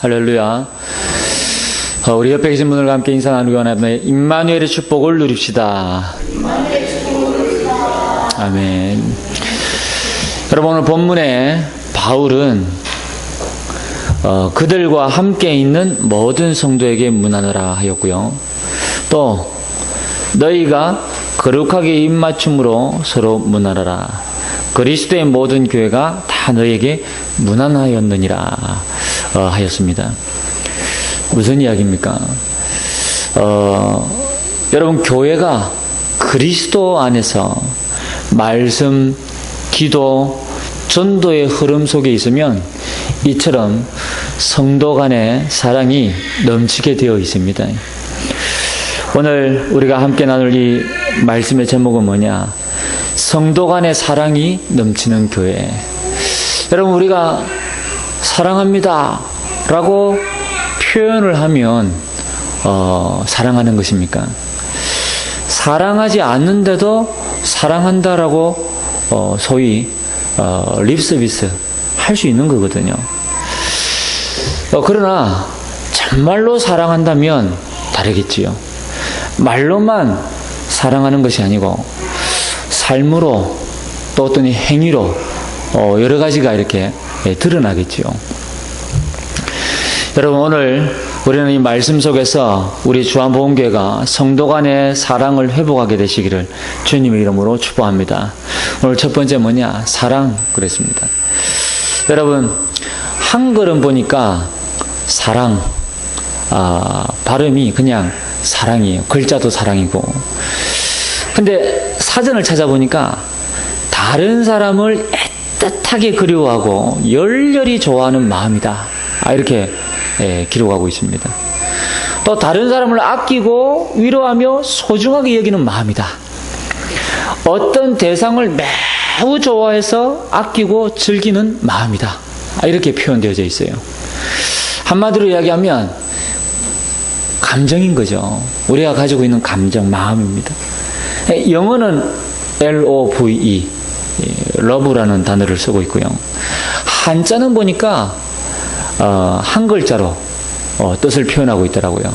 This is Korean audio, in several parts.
할렐루야. 우리 옆에 계신 분들과 함께 인사 나누기 원합니다. 임마누엘의 축복을 누립시다. 아멘. 여러분, 오늘 본문에 바울은 그들과 함께 있는 모든 성도에게 문안하라 하였고요. 또 너희가 거룩하게 입맞춤으로 서로 문안하라. 그리스도의 모든 교회가 다 너희에게 문안하였느니라 하였습니다. 무슨 이야기입니까? 여러분, 교회가 그리스도 안에서 말씀, 기도, 전도의 흐름 속에 있으면 이처럼 성도 간의 사랑이 넘치게 되어 있습니다. 오늘 우리가 함께 나눌 이 말씀의 제목은 뭐냐? 성도 간의 사랑이 넘치는 교회. 여러분, 우리가 사랑합니다 라고 표현을 하면 사랑하는 것입니까? 사랑하지 않는데도 사랑한다라고 소위 립서비스 할 수 있는 거거든요. 그러나 정말로 사랑한다면 다르겠지요. 말로만 사랑하는 것이 아니고 삶으로 또 어떤 행위로 여러 가지가 이렇게 드러나겠지요. 여러분, 오늘 우리는 이 말씀 속에서 우리 주한복음교회가 성도 간의 사랑을 회복하게 되시기를 주님의 이름으로 축복합니다. 오늘 첫 번째 뭐냐? 사랑 그랬습니다. 여러분, 한글은 보니까 사랑, 발음이 그냥 사랑이에요. 글자도 사랑이고. 근데 사전을 찾아보니까 다른 사람을 애틋하게 그리워하고 열렬히 좋아하는 마음이다, 이렇게 기록하고 있습니다. 또 다른 사람을 아끼고 위로하며 소중하게 여기는 마음이다. 어떤 대상을 매우 좋아해서 아끼고 즐기는 마음이다, 이렇게 표현되어져 있어요. 한마디로 이야기하면 감정인 거죠. 우리가 가지고 있는 감정, 마음입니다. 영어는 LOVE, 러브라는 단어를 쓰고 있고요. 한자는 보니까 한 글자로 뜻을 표현하고 있더라고요.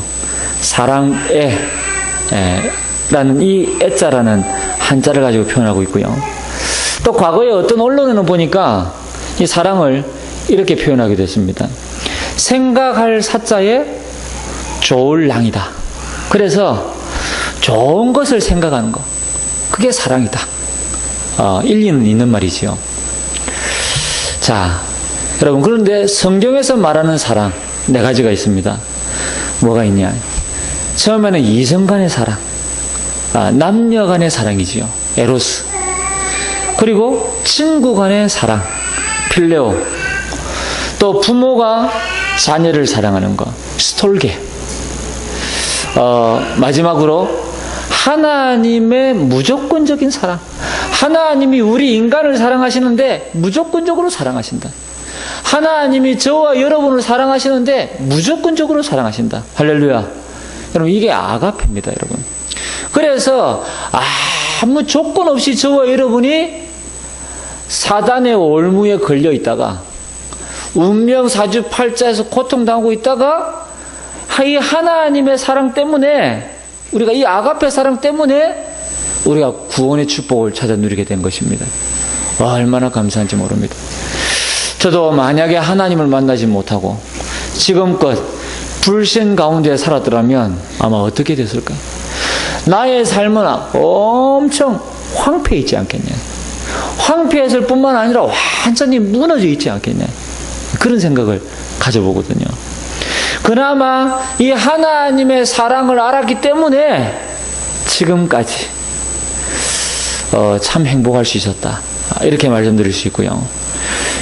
사랑에 라는 이 애자라는 한자를 가지고 표현하고 있고요. 또 과거에 어떤 언론에는 보니까 이 사랑을 이렇게 표현하게 됐습니다. 생각할 사자에 좋을 랑이다. 그래서 좋은 것을 생각하는 것, 그게 사랑이다. 일리는 있는 말이지요. 자, 여러분, 그런데 성경에서 말하는 사랑 네 가지가 있습니다. 뭐가 있냐? 처음에는 이성 간의 사랑, 남녀 간의 사랑이지요. 에로스. 그리고 친구 간의 사랑, 필레오. 또 부모가 자녀를 사랑하는 것, 스톨게. 마지막으로 하나님의 무조건적인 사랑. 하나님이 우리 인간을 사랑하시는데 무조건적으로 사랑하신다. 하나님이 저와 여러분을 사랑하시는데 무조건적으로 사랑하신다. 할렐루야. 여러분, 이게 아가페입니다, 여러분. 그래서 아무 조건 없이 저와 여러분이 사단의 올무에 걸려 있다가 운명 사주팔자에서 고통당하고 있다가 이 하나님의 사랑 때문에, 우리가 이 아가페 사랑 때문에 우리가 구원의 축복을 찾아 누리게 된 것입니다. 얼마나 감사한지 모릅니다. 저도 만약에 하나님을 만나지 못하고 지금껏 불신 가운데 살았더라면 아마 어떻게 됐을까? 나의 삶은 엄청 황폐해 있지 않겠냐? 황폐했을 뿐만 아니라 완전히 무너져 있지 않겠냐? 그런 생각을 가져보거든요. 그나마 이 하나님의 사랑을 알았기 때문에 지금까지 참 행복할 수 있었다, 이렇게 말씀드릴 수 있고요.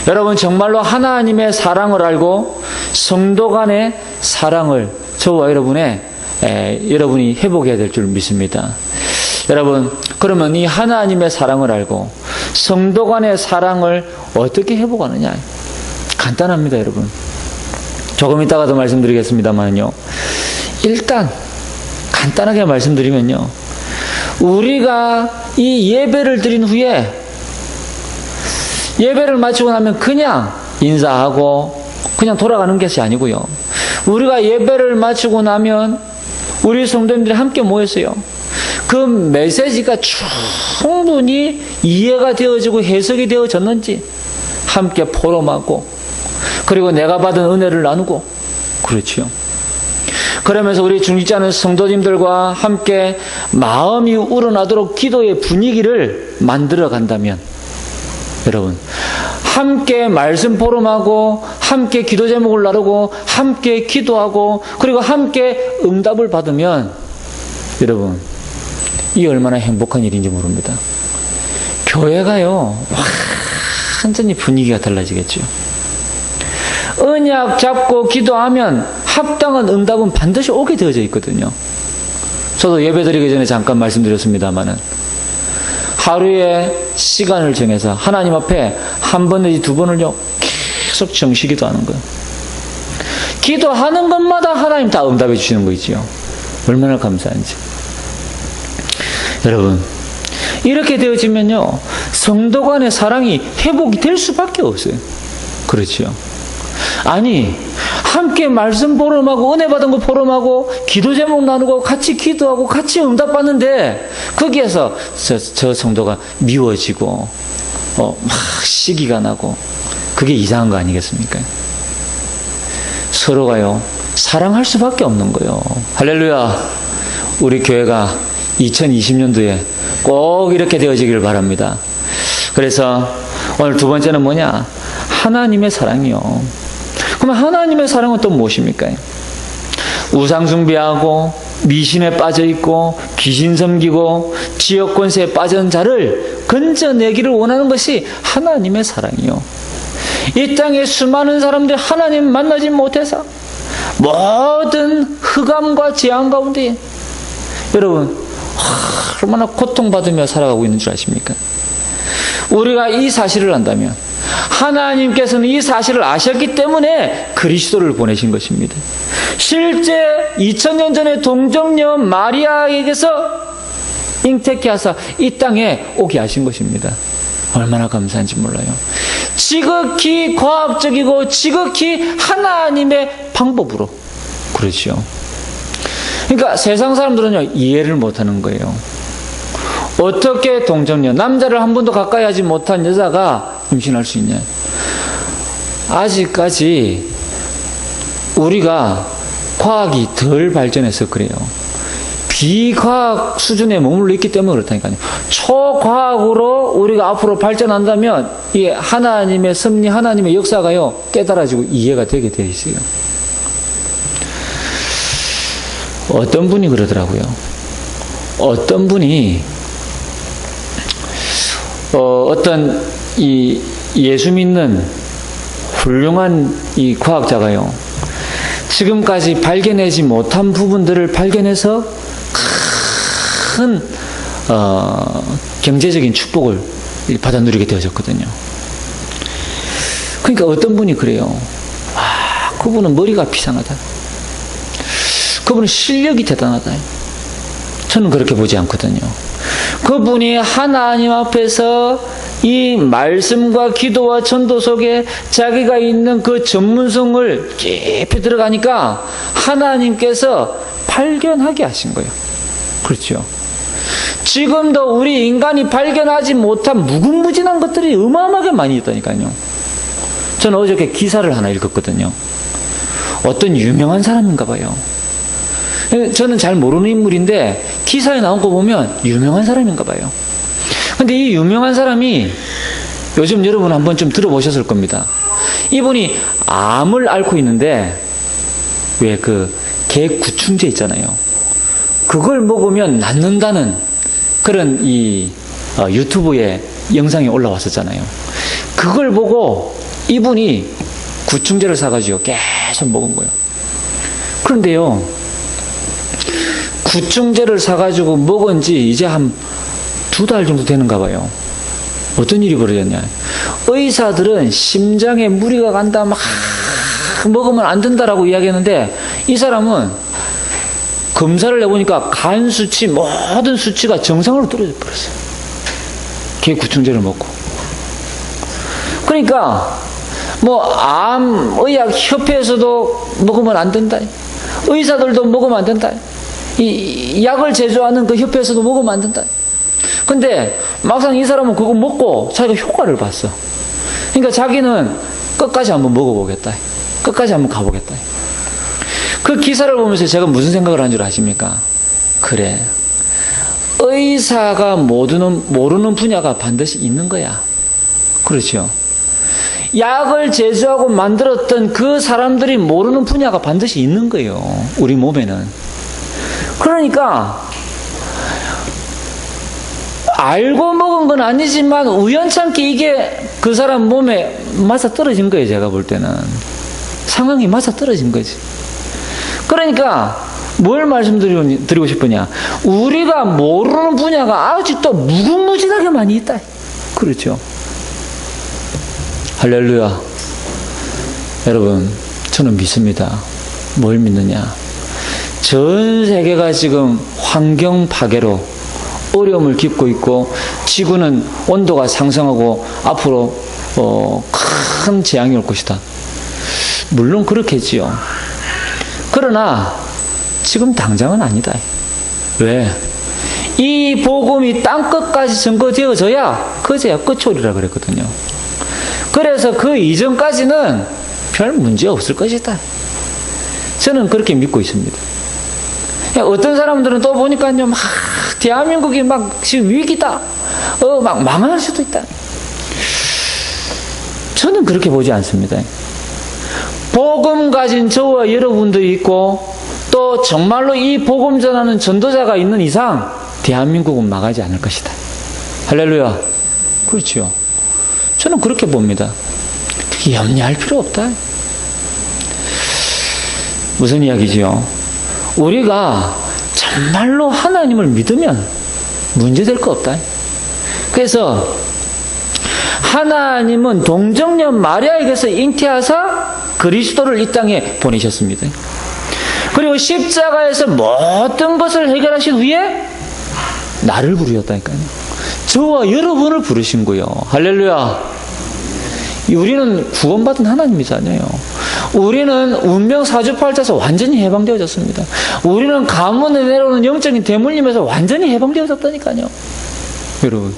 여러분, 정말로 하나님의 사랑을 알고 성도 간의 사랑을 저와 여러분이 회복해야 될 줄 믿습니다. 여러분, 그러면 이 하나님의 사랑을 알고 성도 간의 사랑을 어떻게 회복하느냐? 간단합니다, 여러분. 조금 이따가도 말씀드리겠습니다만요. 일단 간단하게 말씀드리면요, 우리가 이 예배를 드린 후에 예배를 마치고 나면 그냥 인사하고 그냥 돌아가는 것이 아니고요. 우리가 예배를 마치고 나면 우리 성도님들이 함께 모였어요. 그 메시지가 충분히 이해가 되어지고 해석이 되어졌는지 함께 포럼하고, 그리고 내가 받은 은혜를 나누고, 그렇지요. 그러면서 우리 중직자 하는 성도님들과 함께 마음이 우러나도록 기도의 분위기를 만들어 간다면, 여러분, 함께 말씀 포럼하고, 함께 기도 제목을 나누고, 함께 기도하고, 그리고 함께 응답을 받으면, 여러분, 이 얼마나 행복한 일인지 모릅니다. 교회가요, 완전히 분위기가 달라지겠죠. 언약 잡고 기도하면 합당한 응답은 반드시 오게 되어져 있거든요. 저도 예배드리기 전에 잠깐 말씀드렸습니다마는, 하루에 시간을 정해서 하나님 앞에 한 번 내지 두 번을요 계속 정시기도 하는 거예요. 기도하는 것마다 하나님 다 응답해 주시는 거 있지요. 얼마나 감사한지. 여러분, 이렇게 되어지면요 성도 간의 사랑이 회복이 될 수밖에 없어요. 그렇지요. 아니, 함께 말씀 포럼하고 은혜 받은 거 포럼하고 기도 제목 나누고 같이 기도하고 같이 응답 받는데, 거기에서 저 성도가 미워지고 막 시기가 나고, 그게 이상한 거 아니겠습니까? 서로가요 사랑할 수밖에 없는 거예요. 할렐루야. 우리 교회가 2020년도에 꼭 이렇게 되어지길 바랍니다. 그래서 오늘 두 번째는 뭐냐? 하나님의 사랑이요. 그럼 하나님의 사랑은 또 무엇입니까? 우상 숭배하고 미신에 빠져있고 귀신 섬기고 지역 권세에 빠진 자를 건져내기를 원하는 것이 하나님의 사랑이요. 이 땅에 수많은 사람들이 하나님 만나지 못해서 모든 흑암과 재앙 가운데 여러분 얼마나 고통받으며 살아가고 있는 줄 아십니까? 우리가 이 사실을 안다면, 하나님께서는 이 사실을 아셨기 때문에 그리스도를 보내신 것입니다. 실제 2000년 전에 동정녀 마리아에게서 잉태케 하사 이 땅에 오게 하신 것입니다. 얼마나 감사한지 몰라요. 지극히 과학적이고 지극히 하나님의 방법으로. 그렇죠. 그러니까 세상 사람들은요 이해를 못하는 거예요. 어떻게 동정녀, 남자를 한 번도 가까이 하지 못한 여자가 임신할 수 있냐? 아직까지 우리가 과학이 덜 발전해서 그래요. 비과학 수준에 머물러 있기 때문에 그렇다니까요. 초과학으로 우리가 앞으로 발전한다면 이 하나님의 섭리, 하나님의 역사가요 깨달아지고 이해가 되게 되어 있어요. 어떤 분이 그러더라고요. 어떤 분이 어떤 이 예수 믿는 훌륭한 이 과학자가요, 지금까지 발견하지 못한 부분들을 발견해서 큰 경제적인 축복을 받아 누리게 되어졌거든요. 그러니까 어떤 분이 그래요. 그분은 머리가 비상하다. 그분은 실력이 대단하다. 저는 그렇게 보지 않거든요. 그분이 하나님 앞에서 이 말씀과 기도와 전도 속에 자기가 있는 그 전문성을 깊이 들어가니까 하나님께서 발견하게 하신 거예요. 그렇죠. 지금도 우리 인간이 발견하지 못한 무궁무진한 것들이 어마어마하게 많이 있다니까요. 저는 어저께 기사를 하나 읽었거든요. 어떤 유명한 사람인가 봐요. 저는 잘 모르는 인물인데 기사에 나온 거 보면 유명한 사람인가 봐요. 근데 이 유명한 사람이 요즘 여러분 한번 좀 들어보셨을 겁니다. 이분이 암을 앓고 있는데 왜 그 개구충제 있잖아요. 그걸 먹으면 낫는다는 그런 이 유튜브에 영상이 올라왔었잖아요. 그걸 보고 이분이 구충제를 사가지고 계속 먹은 거예요. 그런데요, 구충제를 사가지고 먹은 지 이제 한 2달 정도 되는가 봐요. 어떤 일이 벌어졌냐. 의사들은 심장에 무리가 간다, 막 먹으면 안 된다라고 이야기했는데, 이 사람은 검사를 해보니까 간 수치, 모든 수치가 정상으로 떨어져 버렸어요. 개 구충제를 먹고. 그러니까 암의학협회에서도 먹으면 안 된다. 의사들도 먹으면 안 된다. 이 약을 제조하는 그 협회에서도 먹으면 안 된다. 근데 막상 이 사람은 그거 먹고 자기가 효과를 봤어. 그러니까 자기는 끝까지 한번 먹어보겠다. 끝까지 한번 가보겠다. 그 기사를 보면서 제가 무슨 생각을 한 줄 아십니까? 그래. 의사가 모르는 분야가 반드시 있는 거야. 그렇죠. 약을 제조하고 만들었던 그 사람들이 모르는 분야가 반드시 있는 거예요. 우리 몸에는. 그러니까 알고 먹은 건 아니지만 우연찮게 이게 그 사람 몸에 맞아떨어진 거예요. 제가 볼 때는 상황이 맞아떨어진 거지. 그러니까 뭘 말씀드리고 싶으냐, 우리가 모르는 분야가 아직도 무궁무진하게 많이 있다. 그렇죠. 할렐루야. 여러분, 저는 믿습니다. 뭘 믿느냐, 전 세계가 지금 환경 파괴로 어려움을 겪고 있고 지구는 온도가 상승하고 앞으로 큰 재앙이 올 것이다. 물론 그렇겠지요. 그러나 지금 당장은 아니다. 왜? 이 복음이 땅끝까지 증거되어져야 그제야 끝초리라 그랬거든요. 그래서 그 이전까지는 별 문제 없을 것이다. 저는 그렇게 믿고 있습니다. 어떤 사람들은 또 보니까요, 막 대한민국이 막 지금 위기다, 막 망할 수도 있다. 저는 그렇게 보지 않습니다. 복음 가진 저와 여러분들이 있고 또 정말로 이 복음 전하는 전도자가 있는 이상 대한민국은 망하지 않을 것이다. 할렐루야. 그렇지요. 저는 그렇게 봅니다. 염려할 필요 없다. 무슨 이야기지요? 우리가 정말로 하나님을 믿으면 문제될 거 없다. 그래서 하나님은 동정녀 마리아에게서 잉태하사 그리스도를 이 땅에 보내셨습니다. 그리고 십자가에서 모든 것을 해결하신 후에 나를 부르셨다니까요. 저와 여러분을 부르신 거예요. 할렐루야. 우리는 구원받은 하나님이잖아요. 우리는 운명 사주팔자에서 완전히 해방되어졌습니다. 우리는 가문에 내려오는 영적인 대물림에서 완전히 해방되어졌다니까요. 여러분,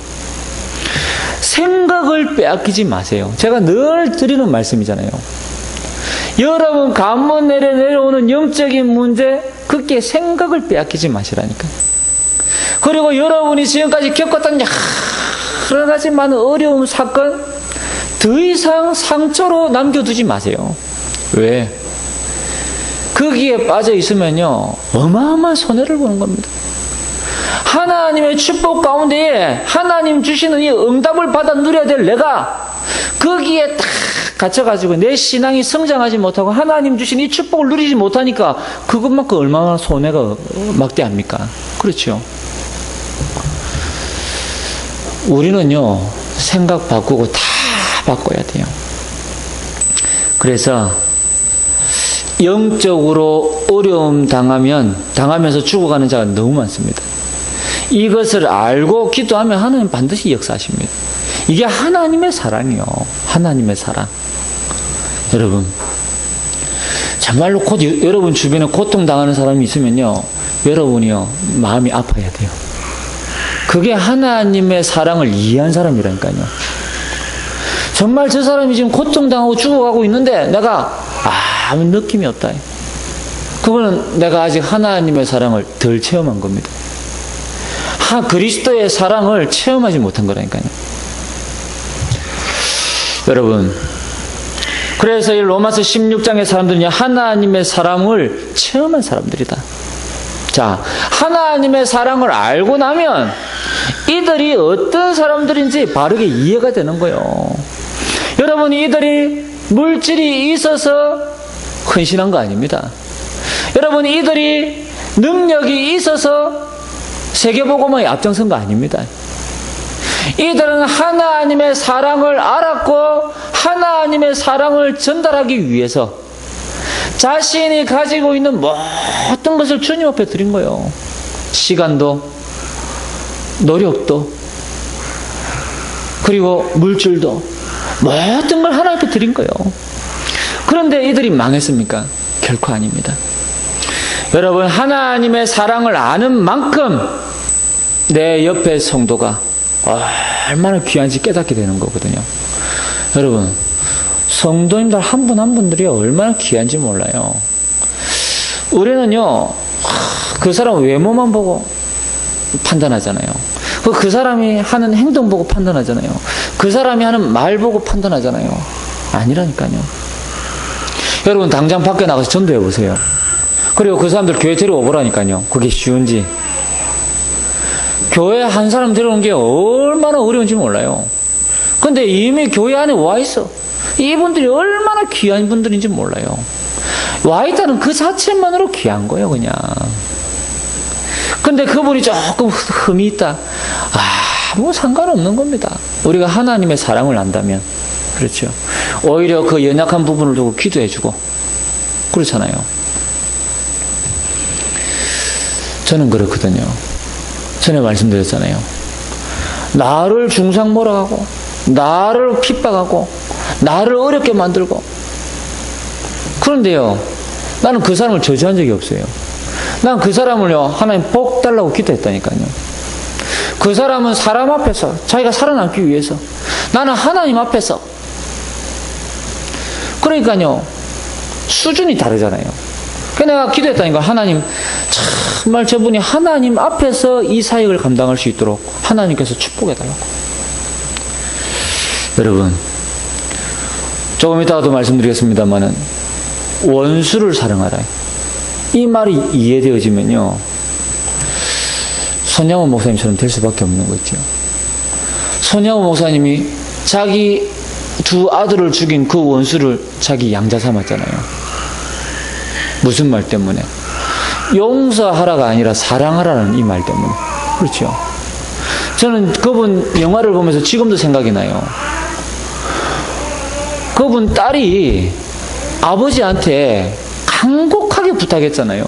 생각을 빼앗기지 마세요. 제가 늘 드리는 말씀이잖아요. 여러분 가문에 내려오는 영적인 문제, 그게 생각을 빼앗기지 마시라니까요. 그리고 여러분이 지금까지 겪었던 여러 가지 많은 어려움, 사건, 더 이상 상처로 남겨두지 마세요. 왜? 거기에 빠져 있으면요, 어마어마한 손해를 보는 겁니다. 하나님의 축복 가운데에 하나님 주시는 이 응답을 받아 누려야 될 내가 거기에 딱 갇혀가지고 내 신앙이 성장하지 못하고 하나님 주신 이 축복을 누리지 못하니까 그것만큼 얼마나 손해가 막대합니까? 그렇죠. 우리는요, 생각 바꾸고 다 바꿔야 돼요. 그래서 영적으로 어려움 당하면서 죽어가는 자가 너무 많습니다. 이것을 알고 기도하면 하나님 반드시 역사하십니다. 이게 하나님의 사랑이요. 하나님의 사랑. 여러분, 정말로 여러분 주변에 고통당하는 사람이 있으면요, 여러분이요, 마음이 아파야 돼요. 그게 하나님의 사랑을 이해한 사람이라니까요. 정말 저 사람이 지금 고통당하고 죽어가고 있는데 내가 아무 느낌이 없다. 그거는 내가 아직 하나님의 사랑을 덜 체험한 겁니다. 그리스도의 사랑을 체험하지 못한 거라니까요. 여러분, 그래서 이 로마서 16장의 사람들은요, 하나님의 사랑을 체험한 사람들이다. 자, 하나님의 사랑을 알고 나면 이들이 어떤 사람들인지 바르게 이해가 되는 거예요. 여러분, 이들이 물질이 있어서 헌신한 거 아닙니다. 여러분, 이들이 능력이 있어서 세계복음화에 앞장선 거 아닙니다. 이들은 하나님의 사랑을 알았고 하나님의 사랑을 전달하기 위해서 자신이 가지고 있는 모든 것을 주님 앞에 드린 거예요. 시간도, 노력도, 그리고 물질도, 모든 걸 하나님 앞에 드린 거예요. 그런데 이들이 망했습니까? 결코 아닙니다. 여러분, 하나님의 사랑을 아는 만큼 내 옆에 성도가 얼마나 귀한지 깨닫게 되는 거거든요. 여러분, 성도님들 한 분 한 분들이 얼마나 귀한지 몰라요. 우리는요, 그 사람 외모만 보고 판단하잖아요. 그 사람이 하는 행동 보고 판단하잖아요. 그 사람이 하는 말 보고 판단하잖아요. 아니라니까요. 여러분, 당장 밖에 나가서 전도해 보세요. 그리고 그 사람들 교회 데려오보라니까요. 그게 쉬운지. 교회 한 사람 데려오는 게 얼마나 어려운지 몰라요. 근데 이미 교회 안에 와 있어. 이분들이 얼마나 귀한 분들인지 몰라요. 와 있다는 그 자체만으로 귀한 거예요, 그냥. 근데 그분이 조금 흠이 있다. 뭐 상관없는 겁니다. 우리가 하나님의 사랑을 안다면. 그렇죠. 오히려 그 연약한 부분을 두고 기도해주고. 그렇잖아요. 저는 그렇거든요. 전에 말씀드렸잖아요. 나를 중상 몰아가고, 나를 핍박하고, 나를 어렵게 만들고. 그런데요, 나는 그 사람을 저주한 적이 없어요. 난 그 사람을요, 하나님 복 달라고 기도했다니까요. 그 사람은 사람 앞에서 자기가 살아남기 위해서, 나는 하나님 앞에서. 그러니까요, 수준이 다르잖아요. 그래서 내가 기도했다니까. 하나님, 정말 저분이 하나님 앞에서 이 사역을 감당할 수 있도록 하나님께서 축복해달라고. 여러분, 조금 이따가도 말씀드리겠습니다만은, 원수를 사랑하라. 이 말이 이해되어지면요, 손양호 목사님처럼 될 수밖에 없는 거죠. 손양호 목사님이 자기 두 아들을 죽인 그 원수를 자기 양자 삼았잖아요. 무슨 말 때문에? 용서하라가 아니라 사랑하라는 이 말 때문에. 그렇죠. 저는 그분 영화를 보면서 지금도 생각이 나요. 그분 딸이 아버지한테 간곡하게 부탁했잖아요.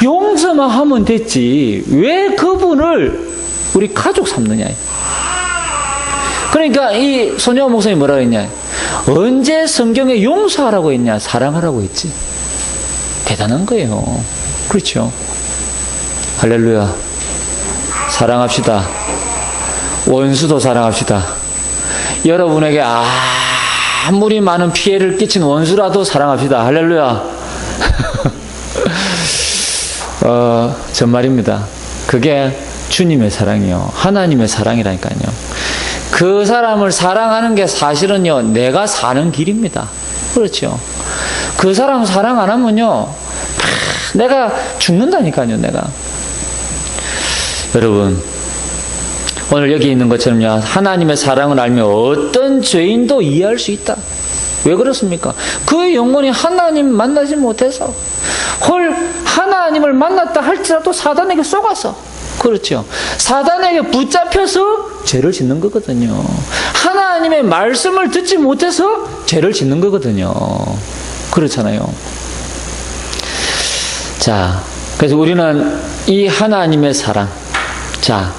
용서만 하면 됐지 왜 그분을 우리 가족 삼느냐. 그러니까 이 손영호 목사님이 뭐라고 했냐, 언제 성경에 용서하라고 했냐, 사랑하라고 했지. 대단한 거예요. 그렇죠. 할렐루야. 사랑합시다. 원수도 사랑합시다. 여러분에게 아무리 많은 피해를 끼친 원수라도 사랑합시다. 할렐루야. 정말입니다. 그게 주님의 사랑이요, 하나님의 사랑이라니까요. 그 사람을 사랑하는 게 사실은요, 내가 사는 길입니다. 그렇죠. 그 사람 사랑 안 하면요, 내가 죽는다니까요, 내가. 여러분, 오늘 여기 있는 것처럼요, 하나님의 사랑을 알면 어떤 죄인도 이해할 수 있다. 왜 그렇습니까? 그 영혼이 하나님 만나지 못해서, 하나님을 만났다 할지라도 사단에게 속아서, 그렇죠, 사단에게 붙잡혀서 죄를 짓는 거거든요. 하나님의 말씀을 듣지 못해서 죄를 짓는 거거든요. 그렇잖아요. 자, 그래서 우리는 이 하나님의 사랑, 자,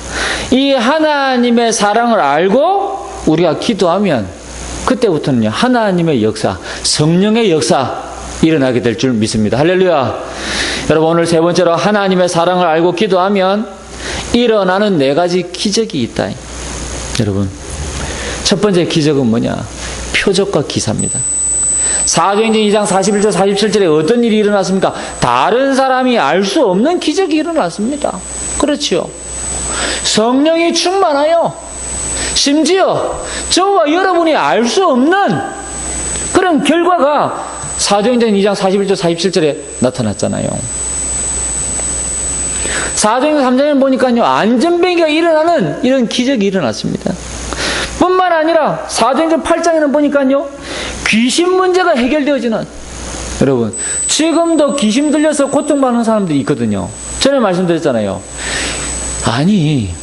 이 하나님의 사랑을 알고 우리가 기도하면 그때부터는요, 하나님의 역사, 성령의 역사 일어나게 될 줄 믿습니다. 할렐루야. 여러분, 오늘 세 번째로 하나님의 사랑을 알고 기도하면 일어나는 네 가지 기적이 있다. 여러분, 첫 번째 기적은 뭐냐? 표적과 기사입니다. 사도행전 2장 41절 47절에 어떤 일이 일어났습니까? 다른 사람이 알 수 없는 기적이 일어났습니다. 그렇죠. 성령이 충만하여 심지어 저와 여러분이 알 수 없는 그런 결과가 사도행전 2장 41절 47절에 나타났잖아요. 사도행전 3장에 보니까요, 안전뱅이가 일어나는 이런 기적이 일어났습니다. 뿐만 아니라 사도행전 8장에는 보니까요, 귀신 문제가 해결되어지는, 여러분, 지금도 귀신 들려서 고통받는 사람들이 있거든요. 전에 말씀드렸잖아요. 아니,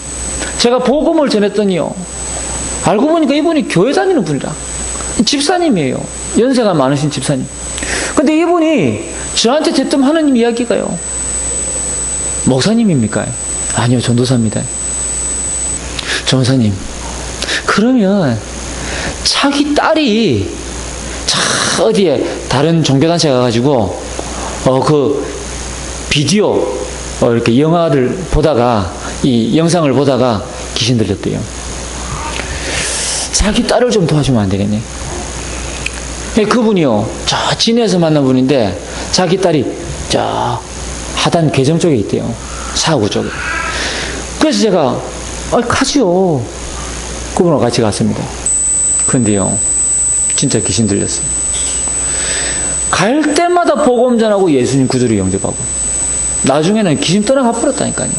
제가 복음을 전했더니요, 알고 보니까 이분이 교회 다니는 분이라, 집사님이에요. 연세가 많으신 집사님. 근데 이분이 저한테 대뜸 하는 이야기가요, 목사님입니까? 아니요, 전도사입니다. 전사님, 그러면 자기 딸이 어디에 다른 종교단체 가가지고 그 비디오 이렇게 영화를 보다가 이 영상을 보다가 귀신 들렸대요. 자기 딸을 좀 도와주면 안 되겠니? 그분이요, 저 진해에서 만난 분인데 자기 딸이 저 하단 괴정 쪽에 있대요. 사구 쪽에. 그래서 제가 가지요. 그분하고 같이 갔습니다. 근데요, 진짜 귀신 들렸어요. 갈 때마다 복음 전하고 예수님 구주로 영접하고 나중에는 귀신 떠나가 버렸다니까요.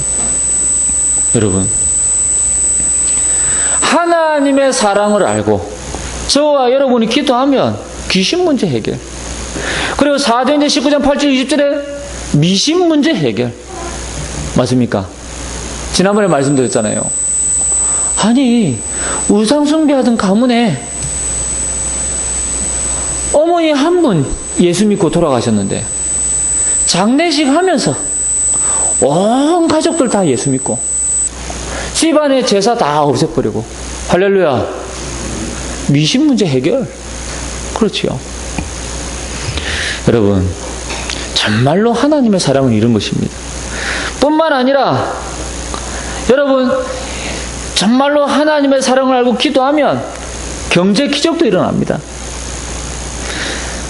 여러분, 하나님의 사랑을 알고 저와 여러분이 기도하면 귀신 문제 해결, 그리고 사도행전 19장 8절 20절에 미신 문제 해결. 맞습니까? 지난번에 말씀드렸잖아요. 아니, 우상 숭배하던 가문에 어머니 한 분 예수 믿고 돌아가셨는데 장례식 하면서 온 가족들 다 예수 믿고 집안의 제사 다 없애버리고, 할렐루야, 미신 문제 해결. 그렇지요. 여러분, 정말로 하나님의 사랑은 이런 것입니다. 뿐만 아니라 여러분, 정말로 하나님의 사랑을 알고 기도하면 경제 기적도 일어납니다.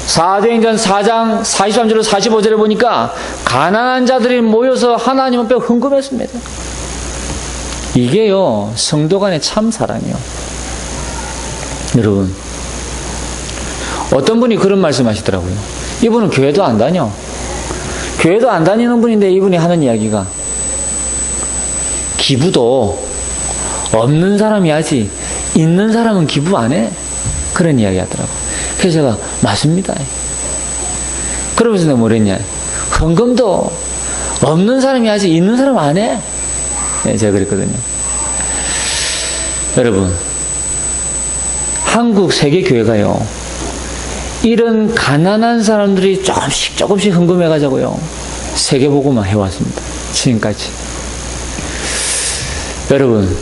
사도행전 4장 43절로 45절에 보니까 가난한 자들이 모여서 하나님 앞에 헌금했습니다. 이게요, 성도 간의 참 사랑이요. 여러분, 어떤 분이 그런 말씀 하시더라고요. 이분은 교회도 안 다녀. 교회도 안 다니는 분인데 이분이 하는 이야기가, 기부도 없는 사람이 하지 있는 사람은 기부 안 해. 그런 이야기 하더라고요. 그래서 제가 맞습니다. 그러면서 내가 뭐랬냐, 헌금도 없는 사람이 하지 있는 사람 안 해. 네, 제가 그랬거든요. 여러분, 한국 세계교회가요, 이런 가난한 사람들이 조금씩 헌금해가자고요, 세계복음화 해왔습니다. 지금까지. 여러분,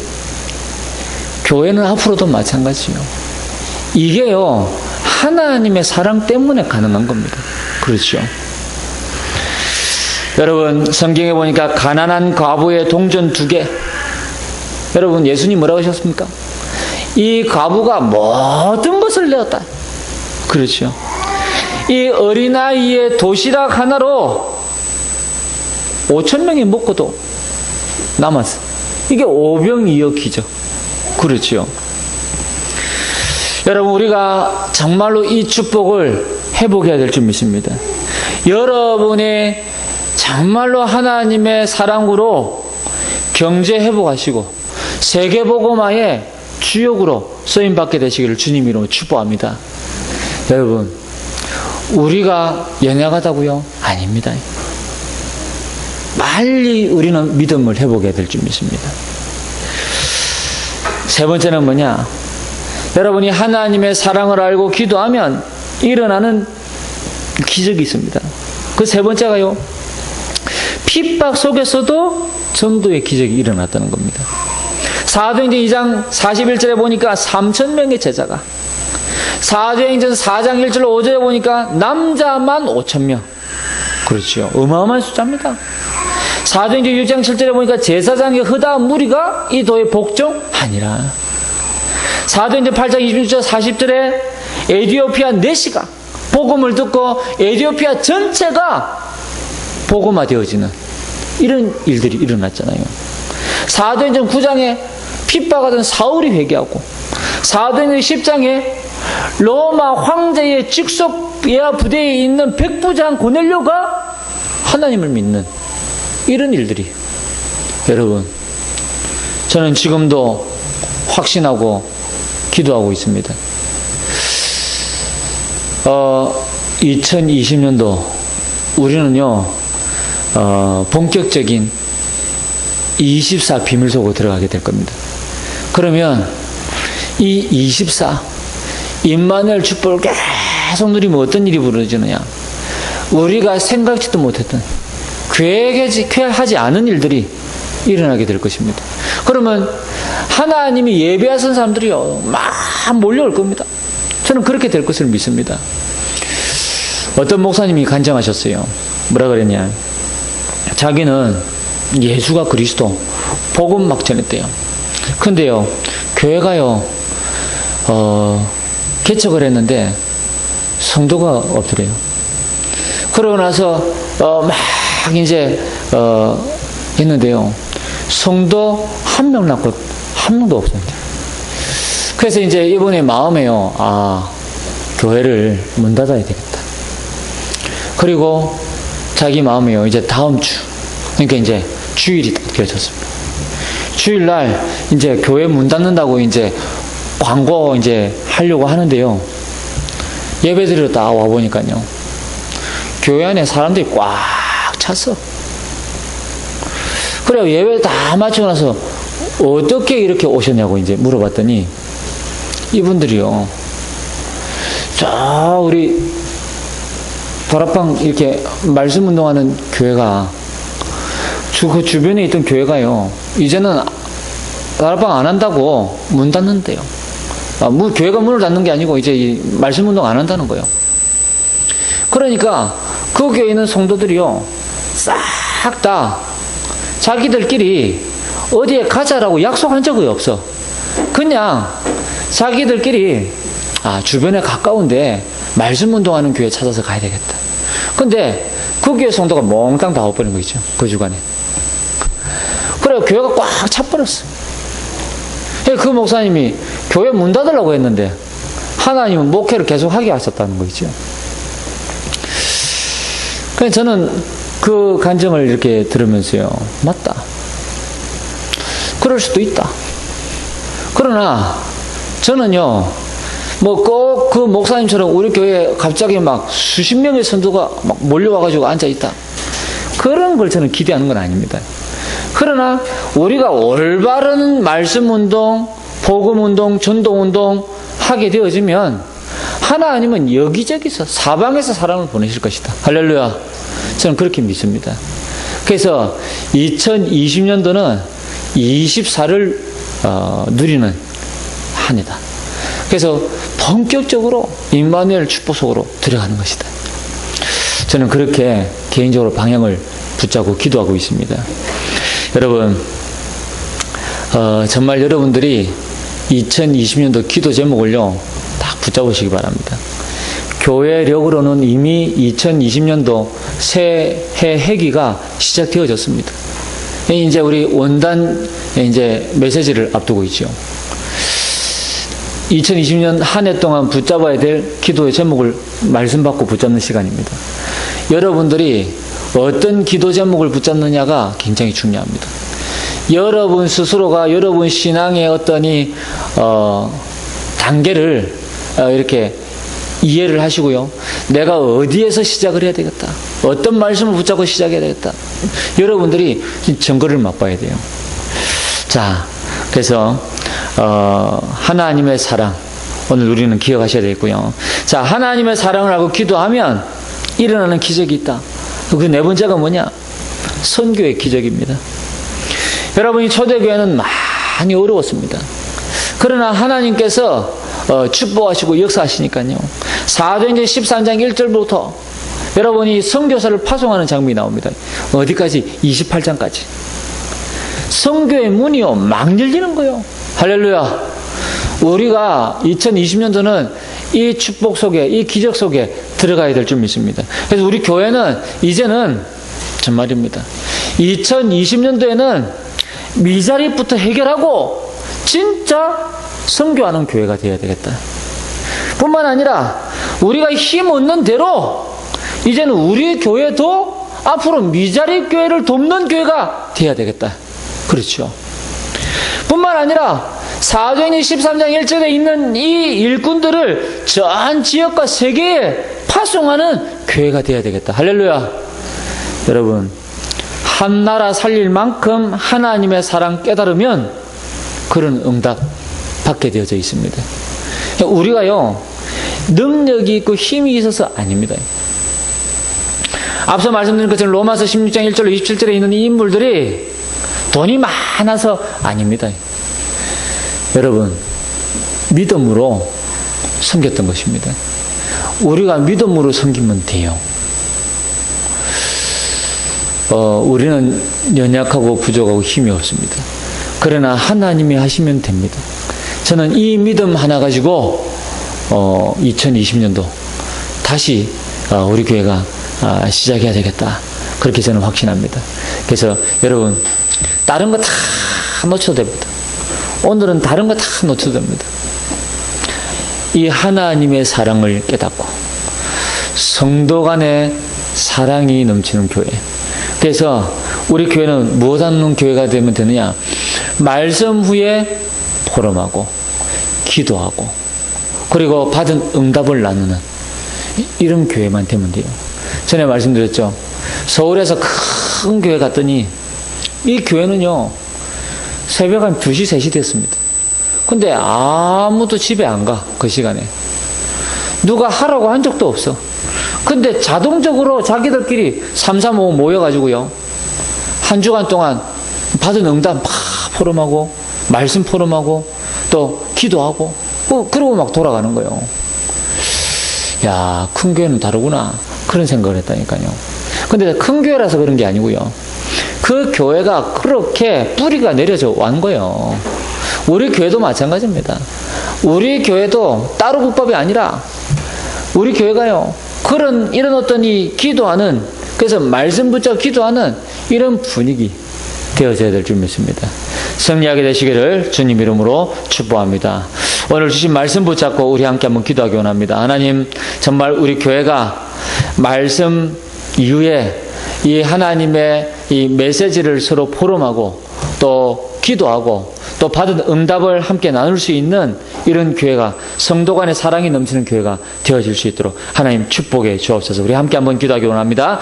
교회는 앞으로도 마찬가지요. 이게요, 하나님의 사랑 때문에 가능한 겁니다. 그렇죠? 여러분, 성경에 보니까 가난한 과부의 동전 2개. 여러분, 예수님 뭐라고 하셨습니까? 이 과부가 모든 것을 내었다. 그렇죠? 이 어린아이의 도시락 하나로 5,000명이 먹고도 남았어. 이게 오병이어기죠. 그렇죠? 여러분, 우리가 정말로 이 축복을 회복해야 될 줄 믿습니다. 여러분이 정말로 하나님의 사랑으로 경제 회복하시고 세계복음화의 주역으로 쓰임받게 되시기를 주님 이름으로 축복합니다. 여러분, 우리가 연약하다고요? 아닙니다. 빨리 우리는 믿음을 회복해야 될 줄 믿습니다. 세 번째는 뭐냐? 여러분이 하나님의 사랑을 알고 기도하면 일어나는 기적이 있습니다. 그 세 번째가요, 핍박 속에서도 전도의 기적이 일어났다는 겁니다. 사도행전 2장 41절에 보니까 3,000명의 제자가, 사도행전 4장 1절 5절에 보니까 남자만 5,000명. 그렇죠. 어마어마한 숫자입니다. 사도행전 6장 7절에 보니까 제사장의 허다한 무리가 이 도에 복종하니라. 사도행전 8장 26절 40절에 에티오피아 내시가 복음을 듣고 에티오피아 전체가 복음화되어지는 이런 일들이 일어났잖아요. 사도행전 9장에 핍박하던 사울이 회개하고, 사도행전 10장에 로마 황제의 직속 예하 부대에 있는 백부장 고넬료가 하나님을 믿는 이런 일들이, 여러분, 저는 지금도 확신하고 기도하고 있습니다. 2020년도 우리는요, 본격적인 24 비밀 속으로 들어가게 될 겁니다. 그러면 이 24 임마누엘 축복을 계속 누리면 어떤 일이 벌어지느냐? 우리가 생각지도 못했던, 계획하지 않은 일들이 일어나게 될 것입니다. 그러면 하나님이 예배하신 사람들이요, 막 몰려올 겁니다. 저는 그렇게 될 것을 믿습니다. 어떤 목사님이 간증하셨어요. 뭐라 그랬냐. 자기는 예수가 그리스도, 복음 막 전했대요. 근데요, 교회가요, 개척을 했는데 성도가 없더래요. 그러고 나서 막 이제 했는데요, 성도 한 명 낳고 한 명도 없었는데. 그래서 이제 이번에 마음에요, 교회를 문 닫아야 되겠다. 그리고 자기 마음에요, 이제 다음 주, 그러니까 이제 주일이 딱 겹쳤습니다. 주일날 이제 교회 문 닫는다고 이제 광고 이제 하려고 하는데요, 예배드리러 딱 와보니까요, 교회 안에 사람들이 꽉 찼어. 그래요, 예배 다 마치고 나서 어떻게 이렇게 오셨냐고 이제 물어봤더니, 이분들이요, 저 우리 다락방 이렇게 말씀 운동하는 교회가, 그 주변에 있던 교회가요, 이제는 다락방 안 한다고 문 닫는데요. 교회가 문을 닫는 게 아니고 이제 이 말씀 운동 안 한다는 거예요. 그러니까 그 교회에 있는 성도들이요, 싹 다 자기들끼리 어디에 가자라고 약속한 적이 없어. 그냥 자기들끼리 주변에 가까운데 말씀 운동하는 교회 찾아서 가야 되겠다. 근데 그 교회 성도가 몽땅 다 와버린 거 있죠, 그 주간에. 그래 교회가 꽉 차버렸어. 그 목사님이 교회 문 닫으려고 했는데 하나님은 목회를 계속하게 하셨다는 거 있죠. 그래서 저는 그 간증을 이렇게 들으면서요, 맞다, 그럴 수도 있다. 그러나 저는요, 뭐 꼭 그 목사님처럼 우리 교회에 갑자기 막 수십 명의 성도가 막 몰려와가지고 앉아있다, 그런 걸 저는 기대하는 건 아닙니다. 그러나 우리가 올바른 말씀운동, 복음운동, 전도운동 하게 되어지면 하나님은 여기저기서 사방에서 사람을 보내실 것이다. 할렐루야. 저는 그렇게 믿습니다. 그래서 2020년도는 24를 누리는 한 해다. 그래서 본격적으로 임마누엘 축복 속으로 들어가는 것이다. 저는 그렇게 개인적으로 방향을 붙잡고 기도하고 있습니다. 여러분, 정말 여러분들이 2020년도 기도 제목을요, 딱 붙잡으시기 바랍니다. 교회력으로는 이미 2020년도 새해 회기가 시작되어졌습니다. 이제 우리 원단 이제 메시지를 앞두고 있죠. 2020년 한 해 동안 붙잡아야 될 기도의 제목을 말씀 받고 붙잡는 시간입니다. 여러분들이 어떤 기도 제목을 붙잡느냐가 굉장히 중요합니다. 여러분 스스로가 여러분 신앙의 어떤 단계를 이렇게 이해를 하시고요, 내가 어디에서 시작을 해야 되겠다, 어떤 말씀을 붙잡고 시작해야 되겠다, 여러분들이 증거를 맛봐야 돼요. 자, 그래서 하나님의 사랑, 오늘 우리는 기억하셔야 되겠고요. 자, 하나님의 사랑을 하고 기도하면 일어나는 기적이 있다. 그 네 번째가 뭐냐? 선교의 기적입니다. 여러분이 초대교회는 많이 어려웠습니다. 그러나 하나님께서 축복하시고 역사하시니까요, 사도행전 13장 1절부터 여러분이 선교사를 파송하는 장면이 나옵니다. 어디까지? 28장까지. 선교의 문이요, 막 열리는 거예요. 할렐루야. 우리가 2020년도는 이 축복 속에, 이 기적 속에 들어가야 될 줄 믿습니다. 그래서 우리 교회는 이제는 정말입니다, 2020년도에는 미자립부터 해결하고 진짜 선교하는 교회가 되어야 되겠다. 뿐만 아니라 우리가 힘 얻는 대로 이제는 우리 교회도 앞으로 미자립 교회를 돕는 교회가 되어야 되겠다. 그렇죠. 뿐만 아니라 사도행전 13장 1절에 있는 이 일꾼들을 전 지역과 세계에 파송하는 교회가 되어야 되겠다. 할렐루야. 여러분, 한 나라 살릴 만큼 하나님의 사랑 깨달으면 그런 응답 받게 되어져 있습니다. 우리가요, 능력이 있고 힘이 있어서 아닙니다. 앞서 말씀드린 것처럼 로마서 16장 1절로 27절에 있는 이 인물들이 돈이 많아서 아닙니다. 여러분, 믿음으로 섬겼던 것입니다. 우리가 믿음으로 섬기면 돼요. 우리는 연약하고 부족하고 힘이 없습니다. 그러나 하나님이 하시면 됩니다. 저는 이 믿음 하나 가지고 2020년도 다시 우리 교회가 시작해야 되겠다. 그렇게 저는 확신합니다. 그래서 여러분, 다른 거 다 놓쳐도 됩니다. 오늘은 다른 거 다 놓쳐도 됩니다. 이 하나님의 사랑을 깨닫고 성도 간의 사랑이 넘치는 교회. 그래서 우리 교회는 무엇 하는 교회가 되면 되느냐? 말씀 후에 포럼하고 기도하고 그리고 받은 응답을 나누는 이런 교회만 되면 돼요. 전에 말씀드렸죠. 서울에서 큰 교회 갔더니 이 교회는요, 새벽 한 2시, 3시 됐습니다. 근데 아무도 집에 안 가, 그 시간에. 누가 하라고 한 적도 없어. 근데 자동적으로 자기들끼리 335 모여가지고요, 한 주간 동안 받은 응답 막 포럼하고, 말씀 포럼하고, 또 기도하고, 그러고 막 돌아가는 거예요. 야, 큰 교회는 다르구나. 그런 생각을 했다니까요. 근데 큰 교회라서 그런 게 아니고요. 그 교회가 그렇게 뿌리가 내려져 완 거예요. 우리 교회도 마찬가지입니다. 우리 교회도 따로 국밥이 아니라 우리 교회가요, 이런 어떤 이 기도하는, 그래서 말씀 붙잡고 기도하는 이런 분위기 되어져야 될 줄 믿습니다. 승리하게 되시기를 주님 이름으로 축복합니다. 오늘 주신 말씀 붙잡고 우리 함께 한번 기도하기 원합니다. 하나님, 정말 우리 교회가 말씀 이후에 이 하나님의 이 메시지를 서로 포럼하고 또 기도하고 또 받은 응답을 함께 나눌 수 있는 이런 교회가, 성도 간의 사랑이 넘치는 교회가 되어질 수 있도록 하나님 축복해 주옵소서. 우리 함께 한번 기도하기 원합니다.